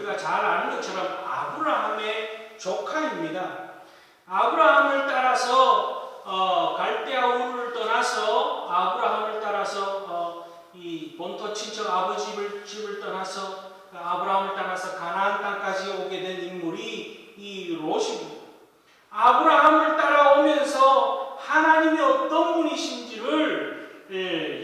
우리가 잘 아는 것처럼 아브라함의 조카입니다. 아브라함을 따라서 갈대아 우르를 떠나서 아브라함을 따라서 이 본토 친척 아버지 집을 떠나서 아브라함을 따라서 가나안 땅까지 오게 된 인물이 이 롯입니다. 아브라함을 따라오면서 하나님이 어떤 분이신지를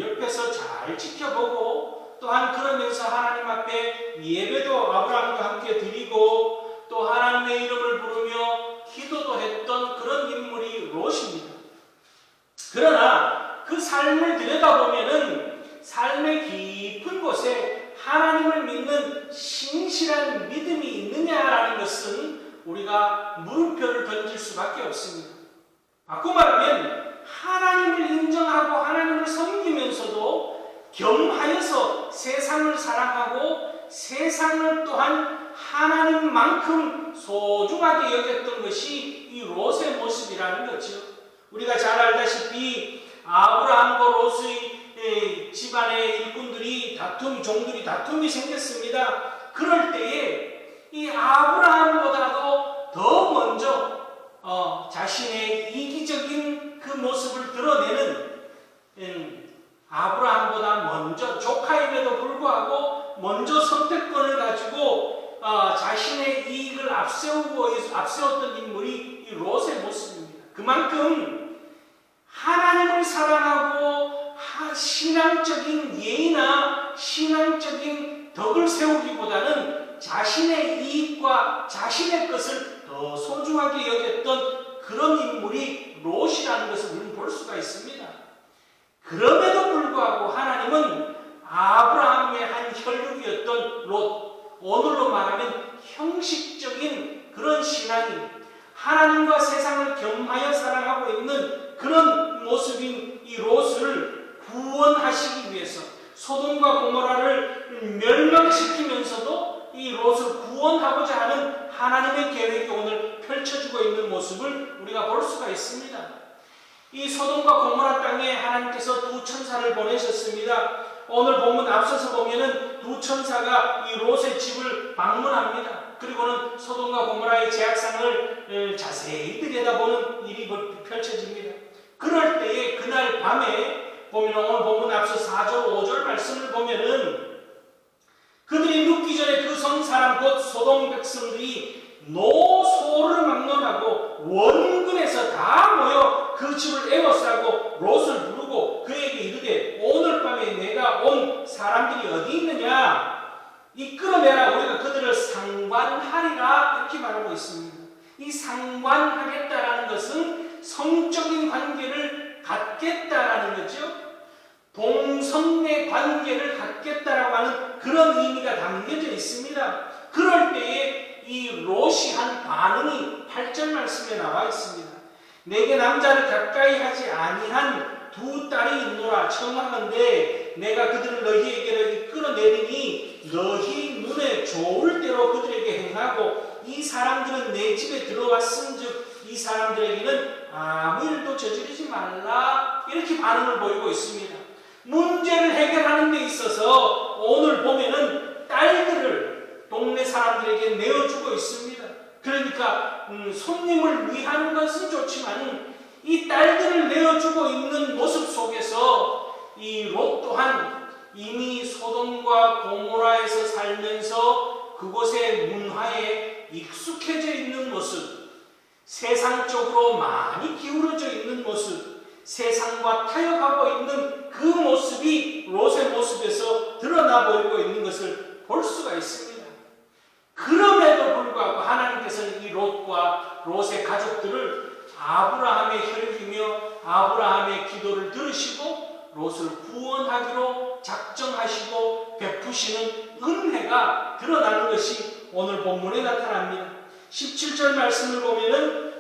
옆에서 잘 지켜보고 또한 그러면서 하나님 앞에 예배도 아브라함과 함께 드리고 또 하나님의 이름을 부르며 기도도 했던 그런 인물이 롯입니다. 그러나 그 삶을 들여다보면은 삶의 깊은 곳에 하나님을 믿는 신실한 믿음이 있느냐라는 것은 우리가 물음표를 던질 수밖에 없습니다. 바꿔 말하면 하나님을 인정하고 하나님을 섬기면서도 겸하여서 세상을 사랑하고 세상을 또한 하나님만큼 소중하게 여겼던 것이 이 롯의 모습이라는 거죠. 우리가 잘 알다시피 아브라함과 롯의 집안의 일꾼들이 종들이 다툼이 생겼습니다. 그럴 때에 이 아브라함보다도 더 먼저 자신의 이기적인 그 모습을 드러내는 아브라함보다 먼저 조카임에도 불구하고 먼저 선택권을 가지고 자신의 이익을 앞세웠던 인물이 이 롯의 모습입니다. 그만큼 하나님을 사랑하고 신앙적인 예의나 신앙적인 덕을 세우기보다는 자신의 이익과 자신의 것을 더 소중하게 여겼던 그런 인물이 롯이라는 것을 우리는 볼 수가 있습니다. 그럼에도 불구하고 하나님은 아브라함의 한 혈육이었던 롯, 오늘로 말하면 형식적인 그런 신앙이 하나님과 세상을 겸하여 사랑하고 있는 그런 모습인 이 롯을 구원하시기 위해서 소돔과 고모라를 멸망시키면서도 이 롯을 구원하고자 하는 하나님의 계획이 오늘 펼쳐지고 있는 모습을 우리가 볼 수가 있습니다. 이 소돔과 고모라 땅에 하나님께서 두 천사를 보내셨습니다. 오늘 본문 앞서서 보면은 두 천사가 이 롯의 집을 방문합니다. 그리고는 소돔과 고모라의 제약상을 자세히 들여다보는 일이 펼쳐집니다. 그럴 때에 그날 밤에 보면 오늘 본문 앞서 4절 5절 말씀을 보면은 그들이 눕기 전에 그 성 사람 곧 소돔 백성들이 노소를 막론하고 원근에서 다 모여 그 집을 에워싸고 롯을 부르고 그에게 이르되 오늘 밤에 내가 온 사람들이 어디 있느냐 이끌어내라 우리가 그들을 상관하리라 이렇게 말하고 있습니다. 이 상관하겠다라는 것은 성적인 관계를 갖겠다라는 거죠. 동성애 관계를 갖겠다라고 하는 그런 의미가 담겨져 있습니다. 그럴 때에 이 롯이 한 반응이 8절 말씀에 나와 있습니다. 내게 남자를 가까이 하지 아니한 두 딸이 있노라 청하건대 내가 그들을 너희에게로 이끌어내리니 너희 눈에 좋을 대로 그들에게 행하고 이 사람들은 내 집에 들어왔은즉 이 사람들에게는 아무 일도 저지르지 말라 이렇게 반응을 보이고 있습니다. 문제를 해결하는 데 있어서 오늘 보면은 딸들을 동네 사람들에게 내어주고 있습니다. 그러니까 손님을 위하는 것은 좋지만 이 딸들을 내어주고 있는 모습 속에서 이 롯 또한 이미 소돔과 고모라에서 살면서 그곳의 문화에 익숙해져 있는 모습, 세상적으로 많이 기울어져 있는 모습, 세상과 타협하고 있는 그 모습이 롯의 모습에서 드러나 보이고 있는 것을 볼 수가 있습니다. 그럼에도 불구하고 하나님께서는 이 롯과 롯의 가족들을 아브라함의 혈육이며 아브라함의 기도를 들으시고 롯을 구원하기로 작정하시고 베푸시는 은혜가 드러나는 것이 오늘 본문에 나타납니다. 17절 말씀을 보면은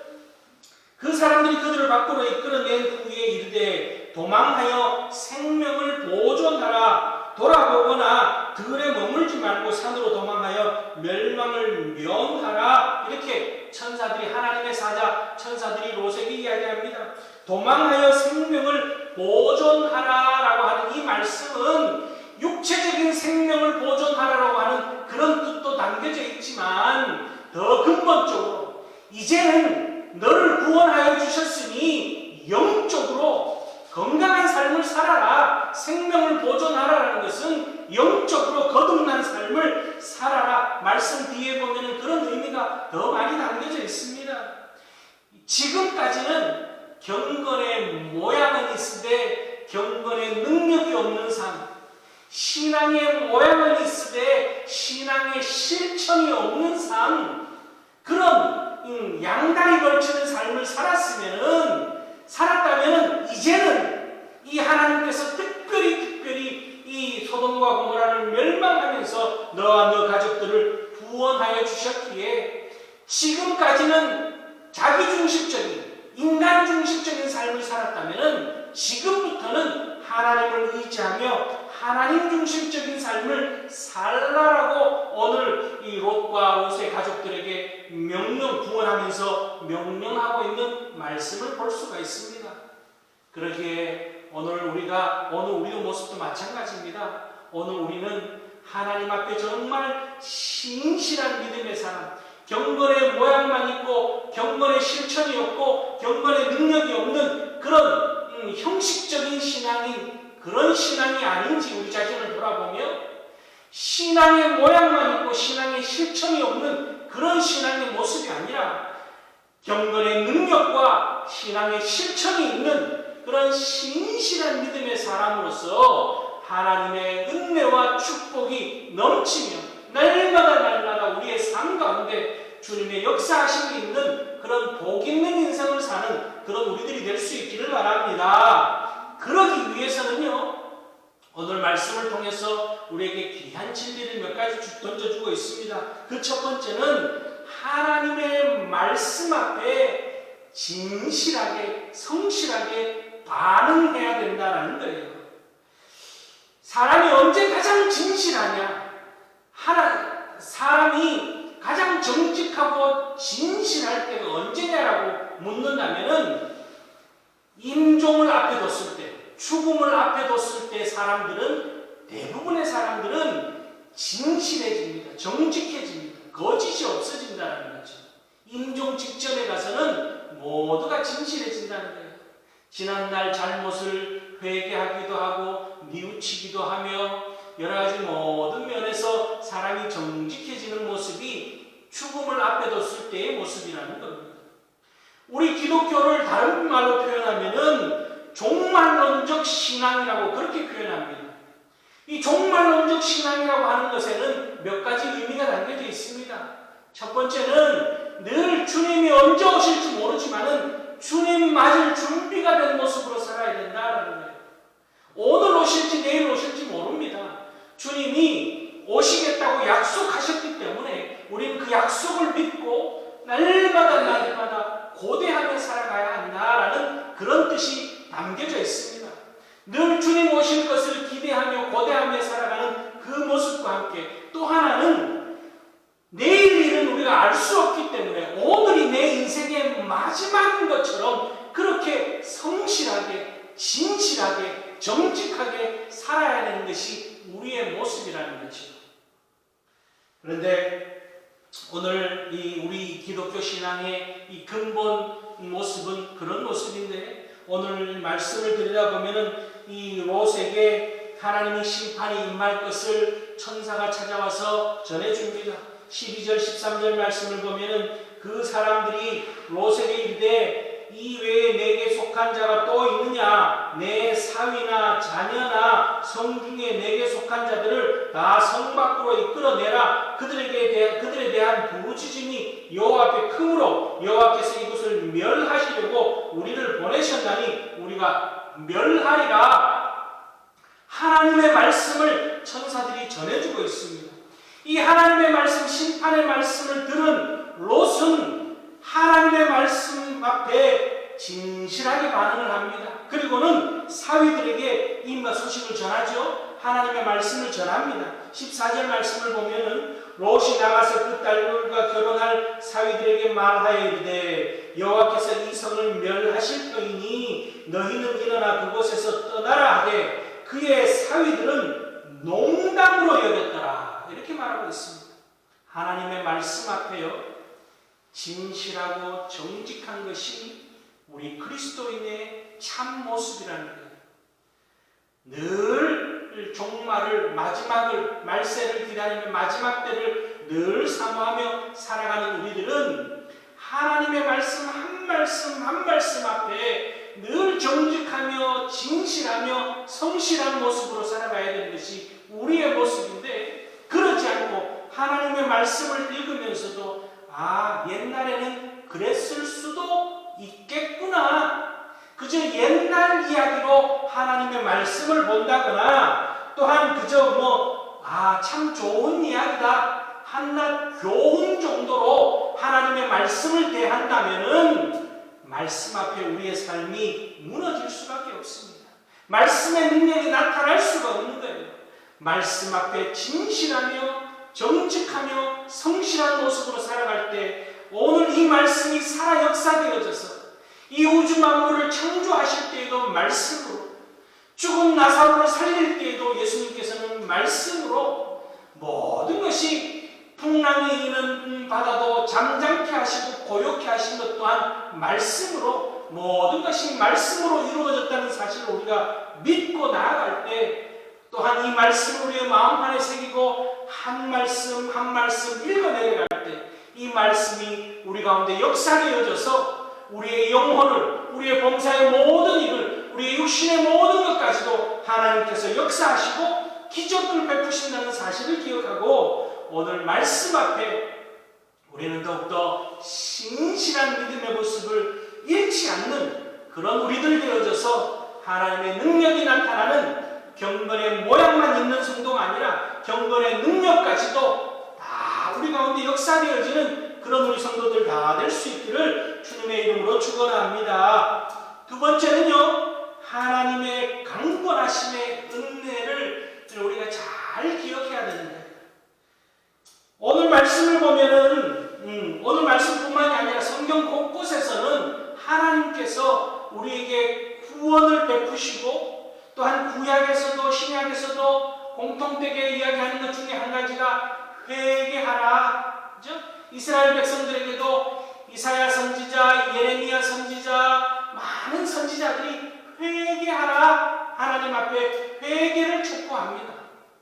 그 사람들이 그들을 밖으로 이끌어낸 후에 이르되 도망하여 생명을 보존하라 돌아보거나 들에 머물지 말고 산으로 도망하여 멸망을 면하라 이렇게 천사들이 하나님의 사자 천사들이 롯에게 이야기합니다. 도망하여 생명을 보존하라라고 하는 이 말씀은 육체적인 생명을 보존하라고 하는 그런 뜻도 모습도 담겨져 있지만 더 근본적으로 이제는 너를 구원하여 주셨으니 영적으로 건강한 삶을 살아라. 생명을 보존하라는 것은 영적으로 거듭난 삶을 살아라. 말씀 뒤에 보면 그런 의미가 더 많이 담겨져 있습니다. 지금까지는 경건의 모양은 있으되 경건의 능력이 없는 삶, 신앙의 모양은 있으되 신앙의 실천이 없는 삶, 그런 양다리 걸치는 삶을 살았다면 이제는 이 하나님께서 특별히 이 소돔과 고모라를 멸망하면서 너와 너 가족들을 구원하여 주셨기에 지금까지는 자기중심적인 인간 중심적인 삶을 살았다면 지금부터는 하나님을 의지하며 하나님 중심적인 삶을 살라라고 오늘 이 롯과 롯의 가족들에게 구원하면서 명령하고 있는 말씀을 볼 수가 있습니다. 그러기에 오늘 우리도 모습도 마찬가지입니다. 오늘 우리는 하나님 앞에 정말 신실한 믿음의 사람, 경건의 모양만 있고 경건의 실천이 없고 경건의 능력이 없는 그런 형식적인 그런 신앙이 아닌지 우리 자신을 돌아보며 신앙의 모양만 있고 신앙의 실천이 없는 그런 신앙의 모습이 아니라 경건의 능력과 신앙의 실천이 있는 그런 신실한 믿음의 사람으로서 하나님의 은혜와 축복이 넘치며 날마다 우리의 삶 가운데 주님의 역사하심이 있는 그런 복 있는 인생을 사는 그런 우리들이 될 수 있기를 바랍니다. 그러기 위해서는요, 오늘 말씀을 통해서 우리에게 귀한 진리를 몇 가지 던져주고 있습니다. 그 첫 번째는 하나님의 말씀 앞에 진실하게 성실하게 반응해야 된다는 거예요. 사람이 언제 가장 진실하냐? 사람이 가장 정직하고 진실할 때가 언제냐라고 묻는다면은 임종을 앞에 뒀을 때, 죽음을 앞에 뒀을 때 대부분의 사람들은 진실해집니다. 정직해집니다. 거짓이 없어진다는 거죠. 임종 직전에 가서는 모두가 진실해진다는 거예요. 지난날 잘못을 회개하기도 하고 뉘우치기도 하며 여러 가지 모든 면에서 사람이 정직해지는 모습이 죽음을 앞에 뒀을 때의 모습이라는 겁니다. 우리 기독교를 다른 말로 표현하면은 종말론적 신앙이라고 그렇게 표현합니다. 이 종말론적 신앙이라고 하는 것에는 몇 가지 의미가 담겨져 있습니다. 첫 번째는 늘 주님이 언제 오실지 모르지만은 주님 맞을 준비가 된 모습으로 살아야 된다라는 거예요. 오늘 오실지 내일 오실지 모릅니다. 주님이 오시겠다고 약속하셨기 때문에 우리는 그 약속을 믿고 날마다 고대하며 살아가야 한다라는 그런 뜻이 담겨져 있습니다. 늘 주님 오실 것을 기대하며 고대하며 살아가는 그 모습과 함께 또 하나는 내일 일은 우리가 알 수 없기 때문에 오늘이 내 인생의 마지막인 것처럼 그렇게 성실하게 진실하게 정직하게 살아야 되는 것이 우리의 모습이라는 거죠. 그런데 오늘 우리 기독교 신앙의 이 근본 모습은 그런 모습인데 오늘 말씀을 들여다보면은 이 롯에게 하나님의 심판이 임할 것을 천사가 찾아와서 전해줍니다. 12절 13절 말씀을 보면은 그 사람들이 롯에게 이르되 이 외에 내게 속한 자가 또 있느냐? 내 사위나 자녀나 성중에 내게 속한 자들을 다 성 밖으로 이끌어내라. 그들에 대한 부르짖음이 여호와 앞에 크므로 여호와께서 이곳을 멸하시려고 우리를 보내셨나니 우리가 멸하리라. 하나님의 말씀을 천사들이 전해주고 있습니다. 이 하나님의 말씀, 심판의 말씀을 들은 롯은 하나님의 말씀 앞에 진실하게 반응을 합니다. 그리고는 사위들에게 이 소식을 전하죠. 하나님의 말씀을 전합니다. 14절 말씀을 보면은 롯이 나가서 그 딸들과 결혼할 사위들에게 말하여 이르되 여호와께서 이 성을 멸하실 터이니 너희는 일어나 그곳에서 떠나라 하되 그의 사위들은 농담으로 여겼더라. 이렇게 말하고 있습니다. 하나님의 말씀 앞에요, 진실하고 정직한 것이 우리 그리스도인의 참 모습이라는 거예요. 늘 종말을, 마지막을, 말세를 기다리는 마지막 때를 늘 사모하며 살아가는 우리들은 하나님의 말씀 한 말씀 한 말씀 앞에 늘 정직하며 진실하며 성실한 모습으로 살아가야 되는 것이 우리의 모습인데, 그러지 않고 하나님의 말씀을 읽으면서도 옛날에는 그랬을 수도 있겠구나, 그저 옛날 이야기로 하나님의 말씀을 본다거나, 또한 그저 참 좋은 이야기다, 한낱 교훈 정도로 하나님의 말씀을 대한다면은 말씀 앞에 우리의 삶이 무너질 수밖에 없습니다. 말씀의 능력이 나타날 수가 없는 거예요. 말씀 앞에 진실하며 정직하며 성실한 모습으로 살아갈 때 오늘 이 말씀이 살아 역사되어져서 이 우주 만물을 창조하실 때에도 말씀으로, 죽은 나사로를 살릴 때에도 예수님께서는 말씀으로, 모든 것이 풍랑이 있는 바다도 잠잠케 하시고 고요케 하신 것 또한 말씀으로, 모든 것이 말씀으로 이루어졌다는 사실을 우리가 믿고 나아갈 때, 또한 이 말씀을 우리의 마음판에 새기고 한 말씀 한 말씀 읽어내려갈 때 이 말씀이 우리 가운데 역사되어져서 우리의 영혼을, 우리의 범사의 모든 일을, 우리의 육신의 모든 것까지도 하나님께서 역사하시고 기적을 베푸신다는 사실을 기억하고, 오늘 말씀 앞에 우리는 더욱더 신실한 믿음의 모습을 잃지 않는 그런 우리들 되어져서 하나님의 능력이 나타나는, 경건의 모양만 있는 성도가 아니라 경건의 능력까지도 다 우리 가운데 역사되어지는 그런 우리 성도들 다 될 수 있기를 주님의 이름으로 축원합니다. 두 번째는요, 하나님의 강권하심의 은혜를 우리가 잘 기억해야 되는 거예요. 오늘 말씀을 보면은 오늘 말씀뿐만이 아니라 성경 곳곳에서는 하나님께서 우리에게 구원을 베푸시고, 또한 구약에서도 신약에서도 공통되게 이야기하는 것 중에 한 가지가 회개하라. 그죠? 이스라엘 백성들에게도 이사야 선지자, 예레미야 선지자, 많은 선지자들이 회개하라, 하나님 앞에 회개를 촉구합니다.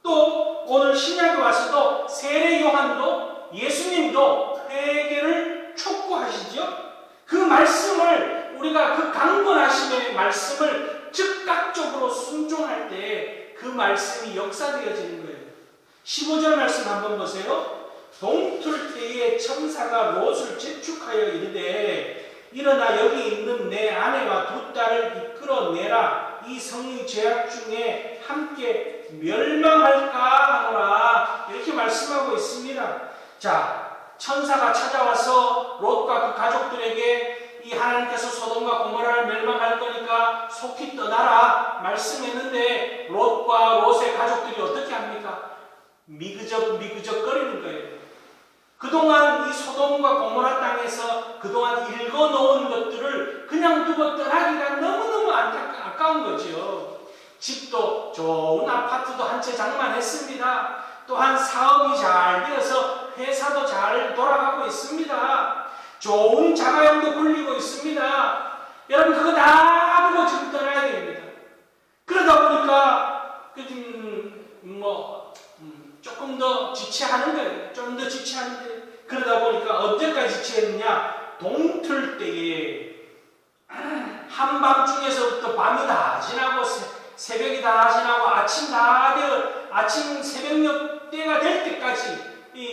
또 오늘 신약에 와서도 세례 요한도, 예수님도 회개를 촉구하시죠. 그 말씀을 우리가, 그 강권하심의 말씀을 즉각적으로 순종할 때 그 말씀이 역사되어지는 거예요. 15절 말씀 한번 보세요. 동틀 때에 천사가 롯을 재촉하여 이르되, 일어나 여기 있는 내 아내와 두 딸을 이끌어내라. 이 성의 죄악 중에 함께 멸망할까 하노라. 이렇게 말씀하고 있습니다. 자, 천사가 찾아와서 롯과 그 가족들에게 이 하나님께서 소돔과 고모라를 멸망할 거니까 속히 떠나라 말씀했는데, 롯과 롯의 가족들이 어떻게 합니까? 미그적거리는 거예요. 그동안 이 소돔과 고모라 땅에서 그동안 읽어놓은 것들을 그냥 두고 떠나기가 너무너무 아까운 거죠. 집도 좋은 아파트도 한 채 장만했습니다. 또한 사업이 잘 되어서 회사도 잘 돌아가고 있습니다. 좋은 자가용도 굴리고 있습니다. 여러분, 그거 다 두고 지금 떠나야 됩니다. 그러다 보니까 조금 더 지체하는 거예요. 좀 더 지체하는데, 그러다 보니까 언제까지 지체했느냐? 동틀 때에 한밤중에서부터 밤이 다 지나고 새벽이 다 지나고 아침 새벽녘 때가 될 때까지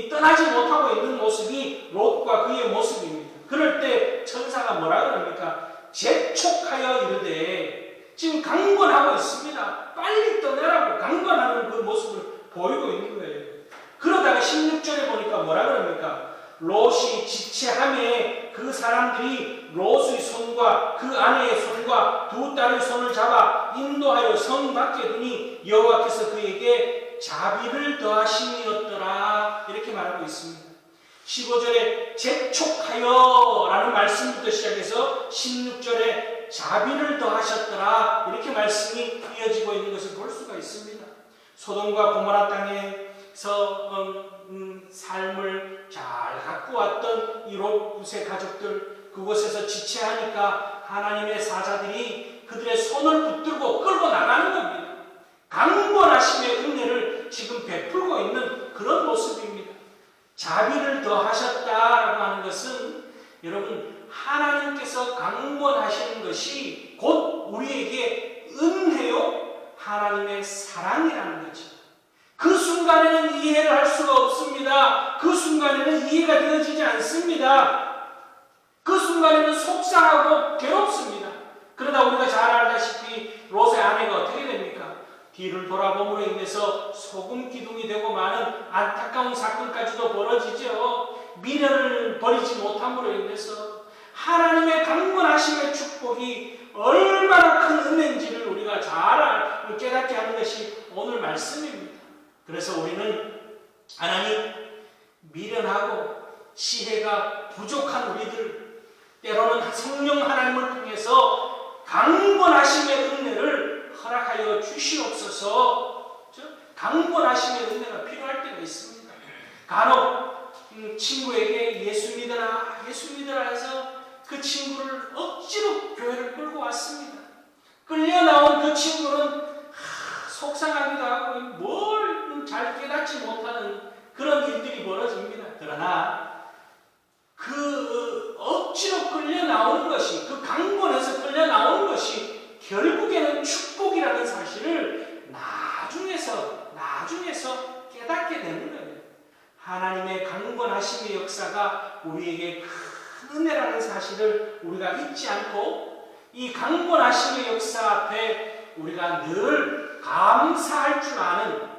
떠나지 못하고 있는 모습이 롯과 그의 모습입니다. 그럴 때 천사가 뭐라 그럽니까? 재촉하여 이르되, 지금 강권하고 있습니다. 빨리 떠나라고 강권하는 그 모습을 보이고 있는 거예요. 그러다가 16절에 보니까 뭐라 그럽니까? 롯이 지체함에 그 사람들이 롯의 손과 그 아내의 손과 두 딸의 손을 잡아 인도하여 성 밖에 두니 여호와께서 그에게 자비를 더하심이었더라. 이렇게 말하고 있습니다. 15절에 재촉하여 라는 말씀부터 시작해서 16절에 자비를 더하셨더라. 이렇게 말씀이 이어지고 있는 것을 볼 수가 있습니다. 소돔과 고모라 땅에 삶을 잘 갖고 왔던 이 롯의 가족들, 그곳에서 지체하니까 하나님의 사자들이 그들의 손을 붙들고 끌고 나가는 겁니다. 강권하심의 은혜를 지금 베풀고 있는 그런 모습입니다. 자비를 더하셨다라고 하는 것은 여러분, 하나님께서 강권하시는 것이 곧 우리에게 은혜요 하나님의 사랑이라는 거죠. 그 순간에는 이해를 할 수가 없습니다. 그 순간에는 이해가 되어지지 않습니다. 그 순간에는 속상하고 괴롭습니다. 그러다 우리가 잘 알다시피 롯의 아내가 어떻게 됩니까? 뒤를 돌아봄으로 인해서 소금 기둥이 되고 많은 안타까운 사건까지도 벌어지죠. 미련을 버리지 못함으로 인해서 하나님의 강권하심의 축복이 얼마나 큰 은혜인지를 우리가 잘 깨닫게 하는 것이 오늘 말씀입니다. 그래서 우리는 하나님, 미련하고 지혜가 부족한 우리들, 때로는 성령 하나님을 통해서 강권하심의 은혜를 허락하여 주시옵소서. 강권하심의 은혜가 필요할 때가 있습니다. 간혹 친구에게 예수 믿으라 해서 그 친구를 억지로 교회를 끌고 왔습니다. 끌려 나온 그 친구는 속상하기도 하고 뭘 잘 깨닫지 못하는 그런 일들이 벌어집니다. 그러나 그 억지로 끌려 나오는 것이, 그 강권에서 끌려 나오는 것이 결국에는 축복이라는 사실을 나중에서 깨닫게 되는 거예요. 하나님의 강권하심의 역사가 우리에게 큰 은혜라는 사실을 우리가 잊지 않고, 이 강권하심의 역사 앞에 우리가 늘 감사할 줄 아는,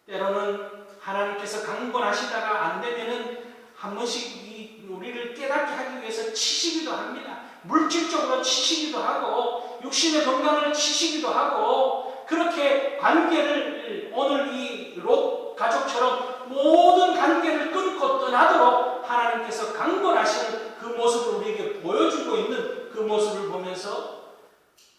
때로는 하나님께서 강권하시다가 안 되면은 한 번씩 우리를 깨닫게 하기 위해서 치시기도 합니다. 물질적으로 치시기도 하고 육신의 건강을 치시기도 하고, 그렇게 관계를, 오늘 이 롯 가족처럼 모든 관계를 끊고 떠나도록 하나님께서 강권하시는 그 모습을 우리에게 보여주고 있는 그 모습을 보면서,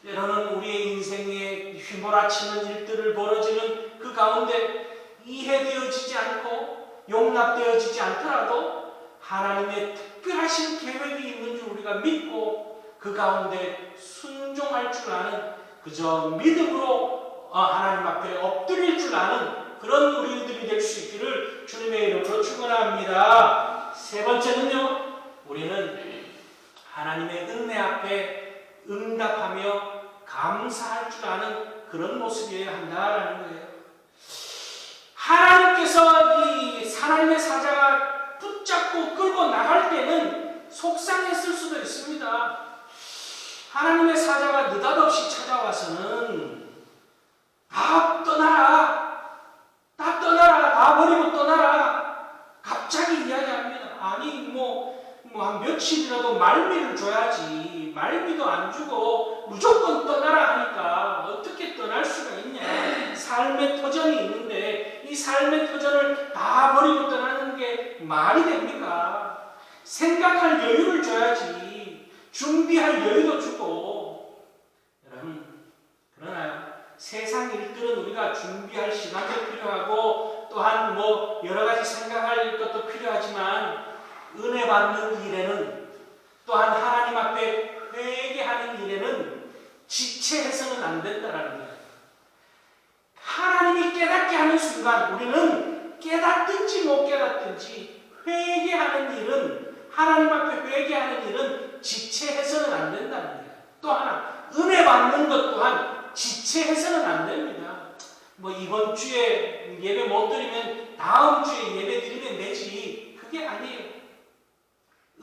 때로는 우리의 인생에 휘몰아치는 일들을 벌어지는 그 가운데 이해되어지지 않고 용납되어지지 않더라도 하나님의 특별하신 계획이 있는 줄 우리가 믿고 그 가운데 순종할 줄 아는, 그저 믿음으로 하나님 앞에 엎드릴 줄 아는 그런 우리들이 될 수 있기를 주님의 이름으로 축원합니다. 세 번째는요, 우리는 하나님의 은혜 앞에 응답하며 감사할 줄 아는 그런 모습이어야 한다라는 거예요. 하나님께서 이 하나님의 사자가 붙잡고 끌고 나갈 때는 속상했을 수도 있습니다. 하나님의 사자가 느닷없이 찾아와서는 다 떠나라, 다 버리고 떠나라, 갑자기 이야기합니다. 아니 한 며칠이라도 말미를 줘야지, 말미도 안 주고 무조건 떠나라 하니까 어떻게 떠날 수가 있냐. 삶의 터전이 있는데 이 삶의 터전을 다 버리고 떠나는 게 말이 됩니까? 생각할 여유를 줘야지, 준비할 여유도 주고. 여러분, 그러나요? 세상 일들은 우리가 준비할 시간도 필요하고 또한 여러 가지 생각할 것도 필요하지만, 은혜 받는 일에는, 또한 하나님 앞에 회개하는 일에는 지체해서는 안 된다는 거예요. 하나님이 깨닫게 하는 순간 우리는 깨닫든지 못 깨닫든지 회개하는 일은, 하나님 앞에 회개하는 일은 지체해서는 안 된다는 거예요. 또 하나, 은혜 받는 것 또한 지체해서는 안 됩니다. 이번 주에 예배 못 드리면 다음 주에 예배 드리면 되지, 그게 아니에요.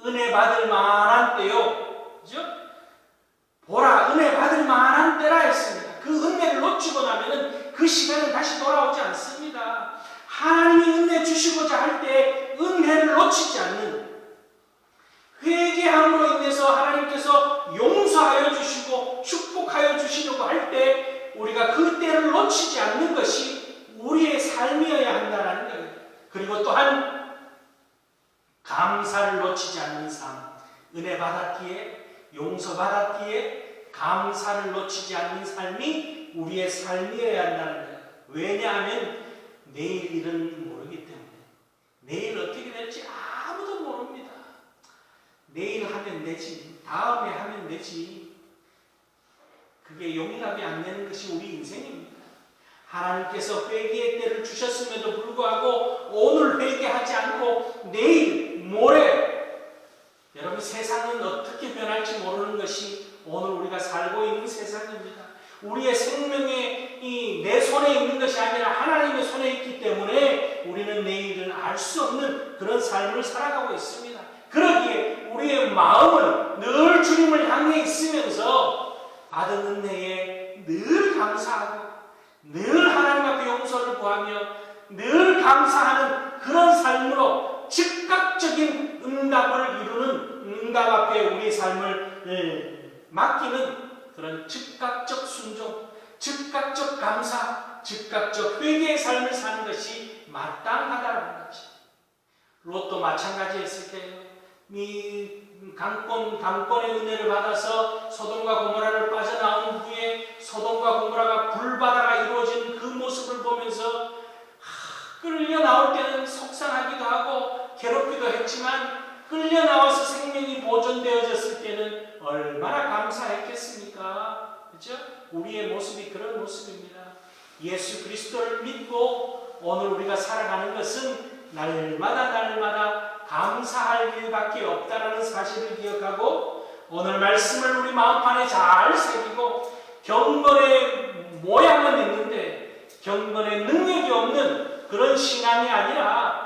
은혜 받을 만한 때요, 그죠? 보라, 은혜 받을 만한 때라 했습니다. 그 은혜를 놓치고 나면은 그 시간은 다시 돌아오지 않습니다. 하나님이 은혜 주시고자 할 때 은혜를 놓치지 않는, 회개함으로 인해서 하나님께서 용서하여 주시고 축복하여 주시려고 할 때 우리가 그 때를 놓치지 않는 것이 우리의 삶이어야 한다는 거예요. 그리고 또한 감사를 놓치지 않는 삶, 은혜 받았기에, 용서 받았기에 감사를 놓치지 않는 삶이 우리의 삶이어야 한다는 거예요. 왜냐하면 내일 일은 모르기 때문에 내일 어떻게 될지 아무도 모릅니다. 내일 하면 되지, 다음에 하면 되지. 그게 용납이 안 되는 것이 우리 인생입니다. 하나님께서 회개의 때를 주셨음에도 불구하고 오늘 회개하지 않고 내일, 모레, 여러분 세상은 어떻게 변할지 모르는 것이 오늘 우리가 살고 있는 세상입니다. 우리의 생명이 내 손에 있는 것이 아니라 하나님의 손에 있기 때문에 우리는 내일을 알 수 없는 그런 삶을 살아가고 있습니다. 그러기에 우리의 마음은 늘 주님을 향해 있으면서 받은 은혜에 늘 감사하고 늘 하나님 앞에 용서를 구하며 늘 감사하는 그런 삶으로 즉각적인 응답을 이루는 응답 앞에 우리의 삶을 맡기는 그런 즉각적 순종, 즉각적 감사, 즉각적 회개의 삶을 사는 것이 마땅하다는 거지. 롯도 마찬가지였을 때요. 이 강권의 은혜를 받아서 소돔과 고모라를 빠져나온 후에 소돔과 고모라가 불바다가 이루어진 그 모습을 보면서 끌려 나올 때는 속상하기도 하고 괴롭기도 했지만 끌려 나와서 생명이 보존되어졌을 때는 얼마나 감사했겠습니까? 그렇죠? 우리의 모습이 그런 모습입니다. 예수 그리스도를 믿고 오늘 우리가 살아가는 것은 날마다 감사할 일밖에 없다라는 사실을 기억하고 오늘 말씀을 우리 마음판에 잘 새기고 경건의 모양은 있는데 경건의 능력이 없는 그런 신앙이 아니라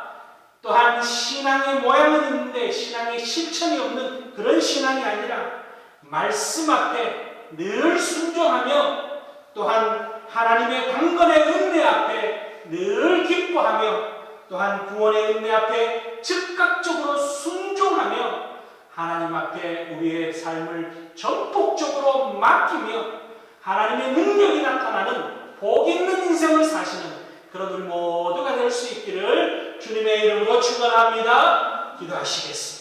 또한 신앙의 모양은 있는데 신앙의 실천이 없는 그런 신앙이 아니라 말씀 앞에 늘 순종하며 또한 하나님의 강건의 은혜 앞에 늘 기뻐하며 또한 구원의 은혜 앞에 즉각적으로 순종하며 하나님 앞에 우리의 삶을 전폭적으로 맡기며 하나님의 능력이 나타나는 복 있는 인생을 사시는 그런 우리 모두가 될 수 있기를 주님의 이름으로 축원합니다. 기도하시겠습니다.